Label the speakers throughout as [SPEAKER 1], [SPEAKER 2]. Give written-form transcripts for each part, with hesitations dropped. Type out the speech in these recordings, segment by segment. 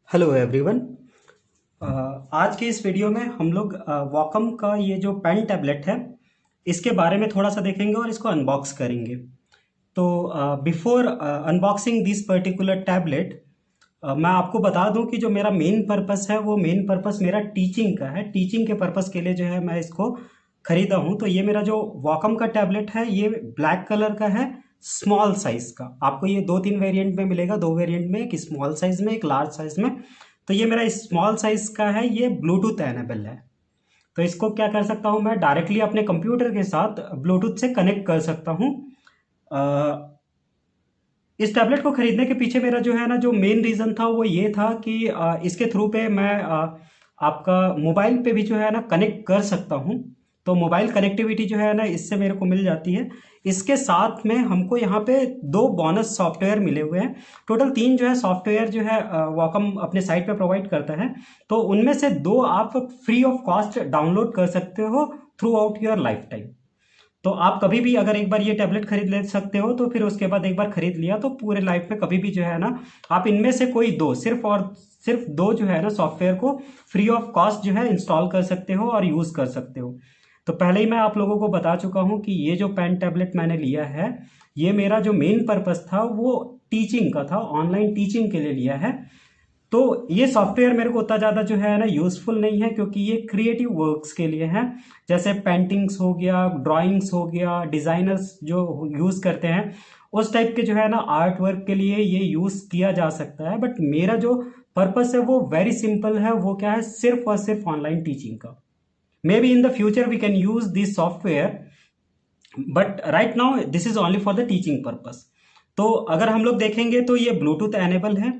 [SPEAKER 1] Hello everyone. आज के इस वीडियो में हम लोग वॉकम का ये जो पेन टैबलेट है इसके बारे में थोड़ा सा देखेंगे और इसको अनबॉक्स करेंगे। तो before unboxing this particular tablet मैं आपको बता दूं कि जो मेरा मेन पर्पस है वो मेन पर्पस मेरा टीचिंग का है। टीचिंग के पर्पस के लिए जो है मैं इसको खरीदा हूं। तो ये मेरा जो वॉकम का टैबलेट है ये ब्लैक कलर का है, स्मॉल साइज का। आपको ये दो तीन वेरिएंट में मिलेगा, दो वेरिएंट में, एक स्मॉल साइज में एक लार्ज साइज में। तो ये मेरा स्मॉल साइज का है, ये ब्लूटूथ एनेबल है। तो इसको क्या कर सकता हूँ, मैं डायरेक्टली अपने कंप्यूटर के साथ ब्लूटूथ से कनेक्ट कर सकता हूँ। इस टैबलेट को खरीदने के पीछे मेरा जो है ना जो मेन रीज़न था वो ये था कि इसके थ्रू पे मैं आपका मोबाइल पे भी जो है ना कनेक्ट कर सकता हूँ। तो मोबाइल कनेक्टिविटी जो है ना इससे मेरे को मिल जाती है। इसके साथ में हमको यहाँ पे दो बोनस सॉफ्टवेयर मिले हुए हैं। टोटल तीन जो है सॉफ्टवेयर जो है वॉकम अपने साइट पे प्रोवाइड करता है। तो उनमें से दो आप फ्री ऑफ कॉस्ट डाउनलोड कर सकते हो through out your life time. तो आप कभी भी अगर एक बार ये टैबलेट खरीद ले सकते हो तो फिर उसके बाद एक बार खरीद लिया तो पूरे लाइफ में कभी भी जो है ना आप इनमें से कोई दो, सिर्फ और सिर्फ दो जो है ना सॉफ्टवेयर को फ्री ऑफ कॉस्ट जो है इंस्टॉल कर सकते हो और यूज कर सकते हो। तो पहले ही मैं आप लोगों को बता चुका हूं कि ये जो पेन टैबलेट मैंने लिया है ये मेरा जो मेन पर्पस था वो टीचिंग का था, ऑनलाइन टीचिंग के लिए लिया है। तो ये सॉफ्टवेयर मेरे को उतना ज़्यादा जो है ना यूज़फुल नहीं है क्योंकि ये क्रिएटिव वर्क्स के लिए है। जैसे पेंटिंग्स हो गया, ड्राइंग्स हो गया, डिज़ाइनर्स जो यूज़ करते हैं उस टाइप के जो है ना आर्ट वर्क के लिए ये यूज़ किया जा सकता है। बट मेरा जो पर्पस है वो वेरी सिंपल है। वो क्या है, सिर्फ और सिर्फ ऑनलाइन टीचिंग का। Maybe in the future we can use this software, but right now this is only for the teaching purpose. तो अगर हम लोग देखेंगे तो ये ब्लूटूथ एनेबल है।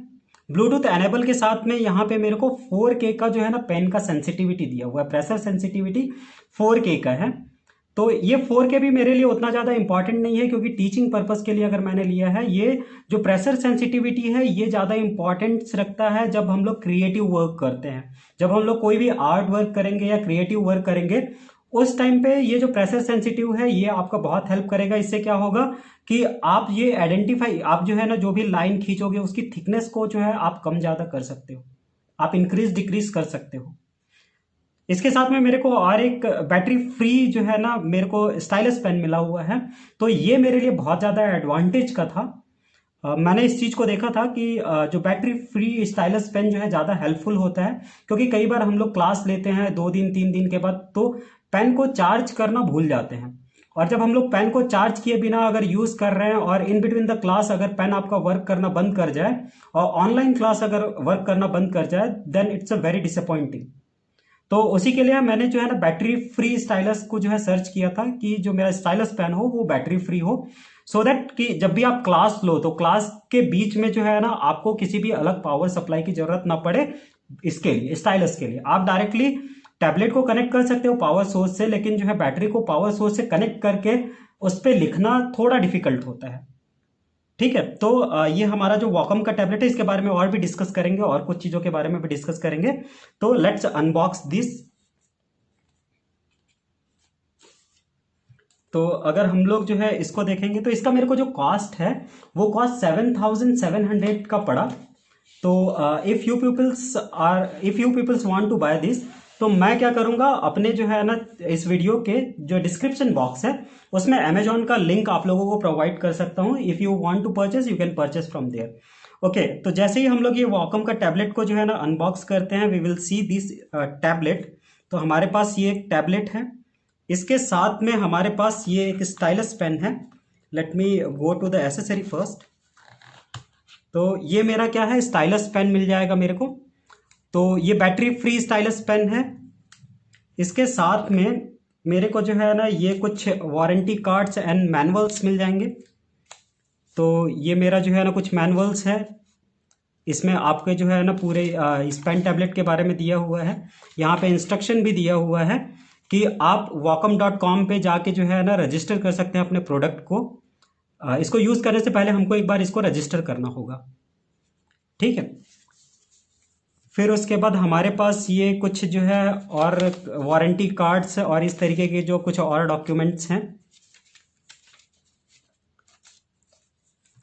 [SPEAKER 1] ब्लूटूथ एनेबल के साथ में यहाँ पे मेरे को 4K का जो है ना पेन का सेंसिटिविटी दिया हुआ है, प्रेशर सेंसिटिविटी 4K का है। तो ये 4K भी मेरे लिए उतना ज़्यादा इंपॉर्टेंट नहीं है क्योंकि टीचिंग पर्पस के लिए अगर मैंने लिया है, ये जो प्रेशर सेंसिटिविटी है ये ज़्यादा इंपॉर्टेंस रखता है जब हम लोग क्रिएटिव वर्क करते हैं। जब हम लोग कोई भी आर्ट वर्क करेंगे या क्रिएटिव वर्क करेंगे उस टाइम पे ये जो प्रेशर सेंसिटिव है ये आपका बहुत हेल्प करेगा। इससे क्या होगा कि आप ये आइडेंटिफाई, आप जो है ना जो भी लाइन खींचोगे उसकी थिकनेस को जो है आप कम ज़्यादा कर सकते हो, आप इंक्रीज डिक्रीज कर सकते हो। इसके साथ में मेरे को और एक बैटरी फ्री जो है ना मेरे को स्टाइलस पेन मिला हुआ है। तो ये मेरे लिए बहुत ज़्यादा एडवांटेज का था। मैंने इस चीज़ को देखा था कि जो बैटरी फ्री स्टाइलस पेन जो है ज़्यादा हेल्पफुल होता है क्योंकि कई बार हम लोग क्लास लेते हैं 2 दिन 3 दिन के बाद तो पेन को चार्ज करना भूल जाते हैं। और जब हम लोग पेन को चार्ज किए बिना अगर यूज़ कर रहे हैं और इन बिटवीन द क्लास अगर पेन आपका वर्क करना बंद कर जाए और ऑनलाइन क्लास अगर वर्क करना बंद कर जाए then it's a very disappointing. तो उसी के लिए मैंने जो है ना बैटरी फ्री स्टाइलस को जो है सर्च किया था कि जो मेरा स्टाइलस पेन हो वो बैटरी फ्री हो, सो दैट कि जब भी आप क्लास लो तो क्लास के बीच में जो है ना आपको किसी भी अलग पावर सप्लाई की जरूरत ना पड़े। इसके लिए स्टाइलस के लिए आप डायरेक्टली टैबलेट को कनेक्ट कर सकते हो पावर सोर्स से, लेकिन जो है बैटरी को पावर सोर्स से कनेक्ट करके उस पर लिखना थोड़ा डिफिकल्ट होता है। ठीक है, तो ये हमारा जो वॉकम का टैबलेट है इसके बारे में और भी डिस्कस करेंगे और कुछ चीज़ों के बारे में भी डिस्कस करेंगे। तो लेट्स अनबॉक्स दिस। तो अगर हम लोग जो है इसको देखेंगे तो इसका मेरे को जो कॉस्ट है वो कॉस्ट 7,700 का पड़ा। तो if you peoples want to buy this, तो मैं क्या करूंगा अपने जो है ना इस वीडियो के जो डिस्क्रिप्शन बॉक्स है उसमें अमेजोन का लिंक आप लोगों को प्रोवाइड कर सकता हूं। If you want to purchase you can purchase from there. Okay, तो जैसे ही हम लोग ये वॉकम का टैबलेट को जो है ना अनबॉक्स करते हैं we will see this tablet. तो हमारे पास ये एक टैबलेट है, इसके साथ में हमारे पास ये एक स्टाइलस पेन है। Let me go to the accessory first. तो ये मेरा क्या है, स्टाइलस पेन मिल जाएगा मेरे को। तो ये बैटरी फ्री स्टाइलस पेन है। इसके साथ में मेरे को जो है ना ये कुछ वारंटी कार्ड्स एंड मैनुअल्स मिल जाएंगे। तो ये मेरा जो है ना कुछ मैनुअल्स है, इसमें आपके जो है ना पूरे इस पेन टैबलेट के बारे में दिया हुआ है। यहाँ पे इंस्ट्रक्शन भी दिया हुआ है कि आप wacom.com पे जाके जो है ना रजिस्टर कर सकते हैं अपने प्रोडक्ट को। इसको यूज़ करने से पहले हमको एक बार इसको रजिस्टर करना होगा। ठीक है, फिर उसके बाद हमारे पास ये कुछ जो है और वारंटी कार्ड्स और इस तरीके के जो कुछ और डॉक्यूमेंट्स हैं।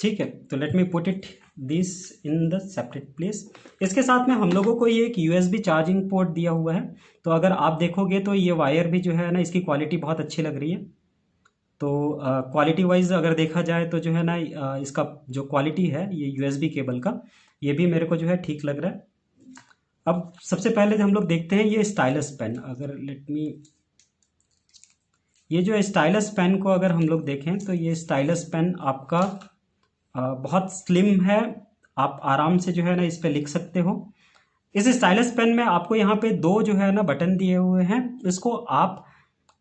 [SPEAKER 1] ठीक है, तो let me put it this in the separate place. इसके साथ में हम लोगों को ये एक यूएसबी चार्जिंग पोर्ट दिया हुआ है। तो अगर आप देखोगे तो ये वायर भी जो है ना, इसकी क्वालिटी बहुत अच्छी लग रही है। तो क्वालिटी वाइज अगर देखा जाए तो जो है ना, इसका जो क्वालिटी है ये यूएसबी केबल का, ये भी मेरे को जो है ठीक लग रहा है। अब सबसे पहले हम लोग देखते हैं ये स्टाइलस पेन। अगर लेट मी, ये जो स्टाइलस पेन को अगर हम लोग देखें तो ये स्टाइलस पेन आपका बहुत स्लिम है। आप आराम से जो है ना इस पे लिख सकते हो। इस स्टाइलस पेन में आपको यहाँ पे दो जो है ना बटन दिए हुए हैं। इसको आप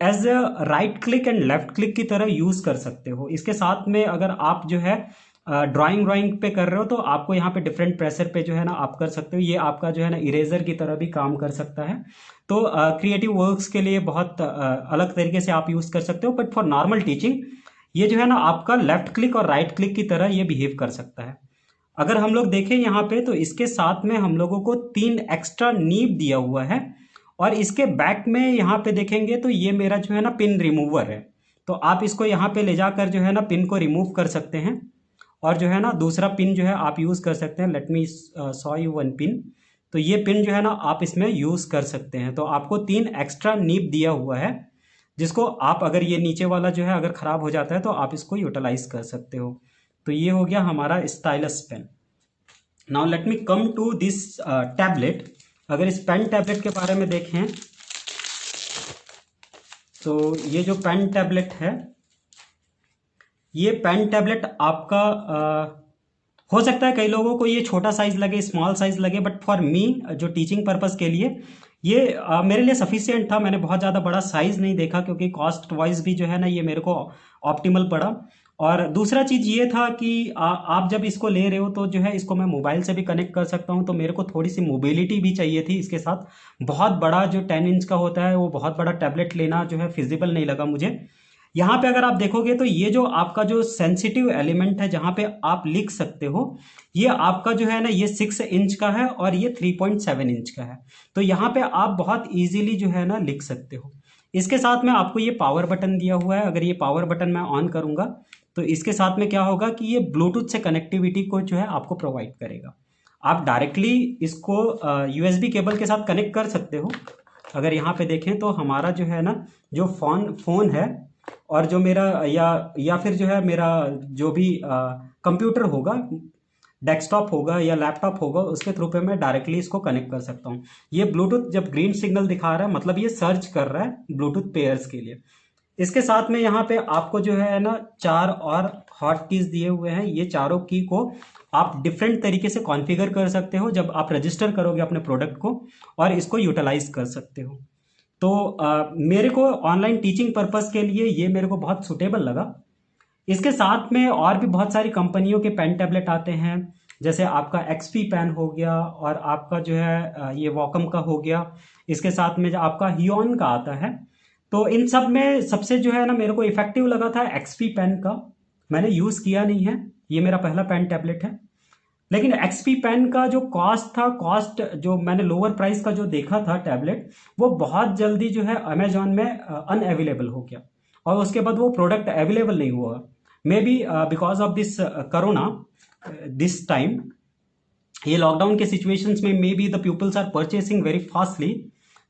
[SPEAKER 1] as a right click and left click की तरह यूज कर सकते हो। इसके साथ में अगर आप जो है ड्राइंग पे कर रहे हो तो आपको यहाँ पे डिफरेंट प्रेशर पे जो है ना आप कर सकते हो। ये आपका जो है ना इरेजर की तरह भी काम कर सकता है। तो क्रिएटिव वर्क्स के लिए बहुत अलग तरीके से आप यूज कर सकते हो। बट फॉर नॉर्मल टीचिंग ये जो है ना आपका लेफ्ट क्लिक और राइट क्लिक की तरह ये बिहेव कर सकता है। अगर हम लोग देखें यहाँ पे तो इसके साथ में हम लोगों को 3 एक्स्ट्रा नीब दिया हुआ है। और इसके बैक में यहाँ पे देखेंगे तो ये मेरा जो है ना पिन रिमूवर है। तो आप इसको यहाँ पे ले जाकर जो है ना पिन को रिमूव कर सकते हैं। और जो है ना दूसरा पिन जो है आप यूज़ कर सकते हैं। Let me show you one pin. तो ये पिन जो है ना आप इसमें यूज़ कर सकते हैं। तो आपको 3 एक्स्ट्रा नीब दिया हुआ है, जिसको आप अगर ये नीचे वाला जो है अगर ख़राब हो जाता है तो आप इसको यूटिलाइज कर सकते हो। तो ये हो गया हमारा stylus pen. Now let me come to this tablet. अगर इस पेन टैबलेट के बारे में देखें तो ये जो पेन टैबलेट है, ये पेन टैबलेट आपका हो सकता है कई लोगों को ये छोटा साइज लगे, स्मॉल साइज लगे, बट फॉर मी जो टीचिंग पर्पस के लिए ये मेरे लिए सफिशियंट था। मैंने बहुत ज़्यादा बड़ा साइज नहीं देखा क्योंकि कॉस्ट वाइज भी जो है ना ये मेरे को ऑप्टिमल पड़ा। और दूसरा चीज़ ये था कि आप जब इसको ले रहे हो तो जो है इसको मैं मोबाइल से भी कनेक्ट कर सकता हूँ। तो मेरे को थोड़ी सी मोबिलिटी भी चाहिए थी इसके साथ। बहुत बड़ा जो 10 इंच का होता है वो बहुत बड़ा टैबलेट लेना जो है फिजिबल नहीं लगा मुझे। यहाँ पे अगर आप देखोगे तो ये जो आपका जो सेंसिटिव एलिमेंट है जहाँ पे आप लिख सकते हो, ये आपका जो है ना ये 6 इंच का है और ये 3.7 इंच का है। तो यहाँ पे आप बहुत इजीली जो है ना लिख सकते हो। इसके साथ में आपको ये पावर बटन दिया हुआ है। अगर ये पावर बटन मैं ऑन करूँगा तो इसके साथ में क्या होगा कि ये ब्लूटूथ से कनेक्टिविटी को जो है आपको प्रोवाइड करेगा। आप डायरेक्टली इसको यूएसबी केबल के साथ कनेक्ट कर सकते हो। अगर यहाँ पे देखें तो हमारा जो है ना जो फ़ोन है और जो मेरा या फिर जो है मेरा जो भी कंप्यूटर होगा, डेस्कटॉप होगा या लैपटॉप होगा, उसके थ्रू पे मैं डायरेक्टली इसको कनेक्ट कर सकता हूँ। ये ब्लूटूथ जब ग्रीन सिग्नल दिखा रहा है मतलब ये सर्च कर रहा है ब्लूटूथ पेयर्स के लिए। इसके साथ में यहाँ पे आपको जो है ना 4 और हॉट कीज दिए हुए हैं। ये चारों की को आप डिफरेंट तरीके से कॉन्फ़िगर कर सकते हो जब आप रजिस्टर करोगे अपने प्रोडक्ट को, और इसको यूटिलाइज कर सकते हो। तो मेरे को ऑनलाइन टीचिंग पर्पस के लिए ये मेरे को बहुत सुटेबल लगा। इसके साथ में और भी बहुत सारी कंपनियों के पेन टैबलेट आते हैं, जैसे आपका एक्सपी पेन हो गया और आपका जो है ये वॉकम का हो गया। इसके साथ में जो आपका हियॉन का आता है। तो इन सब में सबसे जो है ना मेरे को इफेक्टिव लगा था एक्सपी पेन का। मैंने यूज़ किया नहीं है, ये मेरा पहला पेन टैबलेट है। लेकिन एक्सपी पेन का जो कॉस्ट जो मैंने लोअर प्राइस का जो देखा था टैबलेट, वो बहुत जल्दी जो है अमेजोन में अनअवेलेबल हो गया और उसके बाद वो प्रोडक्ट अवेलेबल नहीं हुआ। Maybe because of this corona this time, ये लॉकडाउन के सिचुएशंस में maybe the peoples are purchasing very fastly,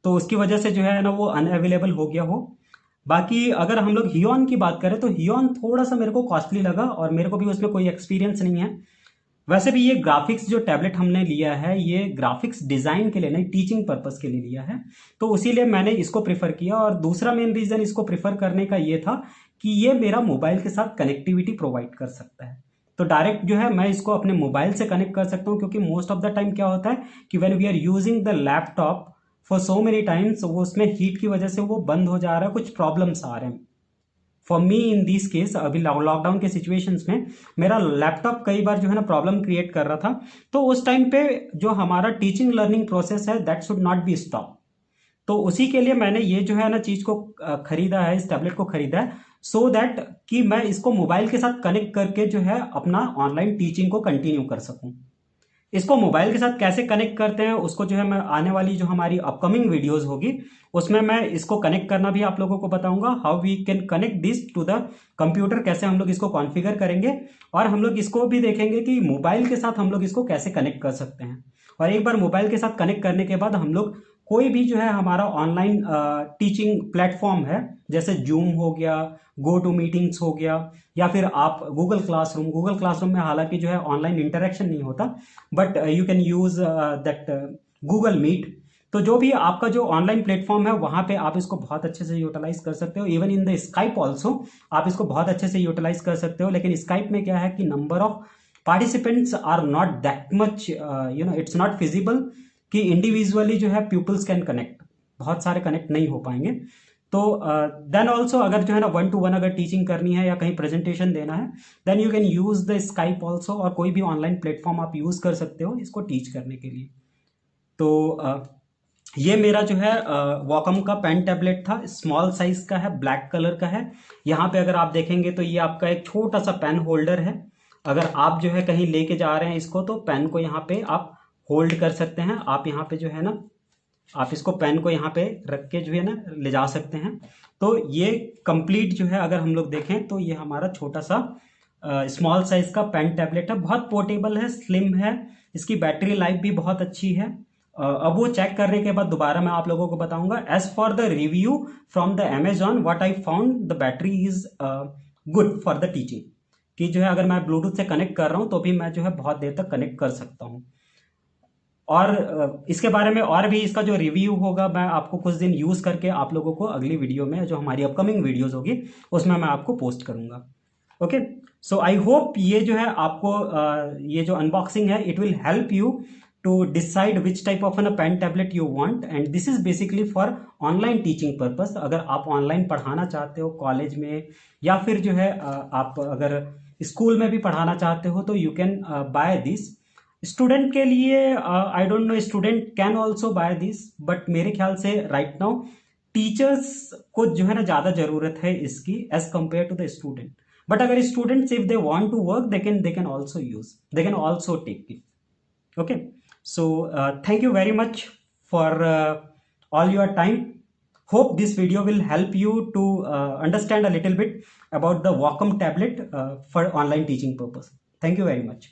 [SPEAKER 1] तो उसकी वजह से जो है ना वो अनअवेलेबल हो गया हो। बाकी अगर हम लोग हियॉन की बात करें तो हियॉन थोड़ा सा मेरे को कॉस्टली लगा और मेरे को भी उसमें कोई एक्सपीरियंस नहीं है। वैसे भी ये ग्राफिक्स जो टैबलेट हमने लिया है ये ग्राफिक्स डिज़ाइन के लिए नहीं, टीचिंग पर्पस के लिए लिया है। तो इसीलिए मैंने इसको प्रेफर किया। और दूसरा मेन रीज़न इसको प्रेफर करने का ये था कि ये मेरा मोबाइल के साथ कनेक्टिविटी प्रोवाइड कर सकता है। तो डायरेक्ट जो है मैं इसको अपने मोबाइल से कनेक्ट कर सकता हूँ, क्योंकि मोस्ट ऑफ द टाइम क्या होता है कि when we are using the laptop for so many times, वो उसमें हीट की वजह से वो बंद हो जा रहा है, कुछ प्रॉब्लम्स आ रहे हैं। For me in this case अभी लॉकडाउन के सिचुएशंस में मेरा लैपटॉप कई बार जो है ना प्रॉब्लम क्रिएट कर रहा था। तो उस टाइम पे जो हमारा टीचिंग लर्निंग प्रोसेस है that should not be stop. तो उसी के लिए मैंने ये जो है ना चीज़ को खरीदा है, इस टैबलेट को खरीदा है, सो दैट कि मैं इसको मोबाइल के साथ कनेक्ट करके जो है अपना ऑनलाइन टीचिंग को कंटिन्यू कर सकूं। इसको मोबाइल के साथ कैसे कनेक्ट करते हैं उसको जो है मैं आने वाली जो हमारी अपकमिंग वीडियोस होगी उसमें मैं इसको कनेक्ट करना भी आप लोगों को बताऊंगा, how we can connect this to the computer, कैसे हम लोग इसको कॉन्फ़िगर करेंगे। और हम लोग इसको भी देखेंगे कि मोबाइल के साथ हम लोग इसको कैसे कनेक्ट कर सकते हैं। और एक बार मोबाइल के साथ कनेक्ट करने के बाद हम लोग कोई भी जो है हमारा ऑनलाइन टीचिंग प्लेटफॉर्म है, जैसे जूम हो गया, गो टू मीटिंग्स हो गया, या फिर आप गूगल क्लासरूम में हालांकि जो है ऑनलाइन इंटरेक्शन नहीं होता, but you can use that Google Meet. तो जो भी आपका जो ऑनलाइन प्लेटफॉर्म है वहां पे आप इसको बहुत अच्छे से यूटिलाइज कर सकते हो। Even in the Skype also आप इसको बहुत अच्छे से यूटिलाइज कर सकते हो। लेकिन स्काइप में क्या है कि number of participants are not that much, it's not feasible कि इंडिविजुअली जो है पीपल्स कैन कनेक्ट, बहुत सारे कनेक्ट नहीं हो पाएंगे। तो देन ऑल्सो अगर जो है ना 1-to-1 अगर टीचिंग करनी है या कहीं प्रेजेंटेशन देना है, then you can use the Skype also, और कोई भी ऑनलाइन प्लेटफॉर्म आप यूज कर सकते हो इसको टीच करने के लिए। तो ये मेरा जो है वॉकम का पेन टैबलेट था, स्मॉल साइज का है, ब्लैक कलर का है। यहाँ पे अगर आप देखेंगे तो ये आपका एक छोटा सा पेन होल्डर है। अगर आप जो है कहीं लेके जा रहे हैं इसको तो पेन को यहाँ पे आप होल्ड कर सकते हैं। आप यहाँ पे जो है ना आप इसको पेन को यहाँ पे रख के जो है ना ले जा सकते हैं। तो ये कंप्लीट जो है अगर हम लोग देखें तो ये हमारा छोटा सा स्मॉल साइज का पेन टैबलेट है, बहुत पोर्टेबल है, स्लिम है, इसकी बैटरी लाइफ भी बहुत अच्छी है। अब वो चेक करने के बाद दोबारा मैं आप लोगों को बताऊंगा। As for the review from the Amazon what I found, the battery is good for the teaching, कि जो है अगर मैं ब्लूटूथ से कनेक्ट कर रहा हूँ तो भी मैं जो है बहुत देर तक कनेक्ट कर सकता हूँ। और इसके बारे में और भी इसका जो रिव्यू होगा मैं आपको कुछ दिन यूज करके आप लोगों को अगली वीडियो में, जो हमारी अपकमिंग वीडियोस होगी उसमें मैं आपको पोस्ट करूंगा। ओके, सो आई होप ये जो है आपको ये जो अनबॉक्सिंग है it will help you to decide which type of an pen tablet you want, and this is basically for online teaching purpose. अगर आप ऑनलाइन पढ़ाना चाहते हो कॉलेज में, या फिर जो है आप अगर स्कूल में भी पढ़ाना चाहते हो तो you can buy this. Student के लिए I don't know, student can also buy this, but मेरे ख्याल से राइट नाउ टीचर्स को जो है ना ज्यादा जरूरत है इसकी as compare to the student. But अगर students if they want to work they can also use, they can also take it. Okay, so thank you very much for all your time. Hope this video will help you to understand a little bit about the Wacom tablet for online teaching purpose. Thank you very much.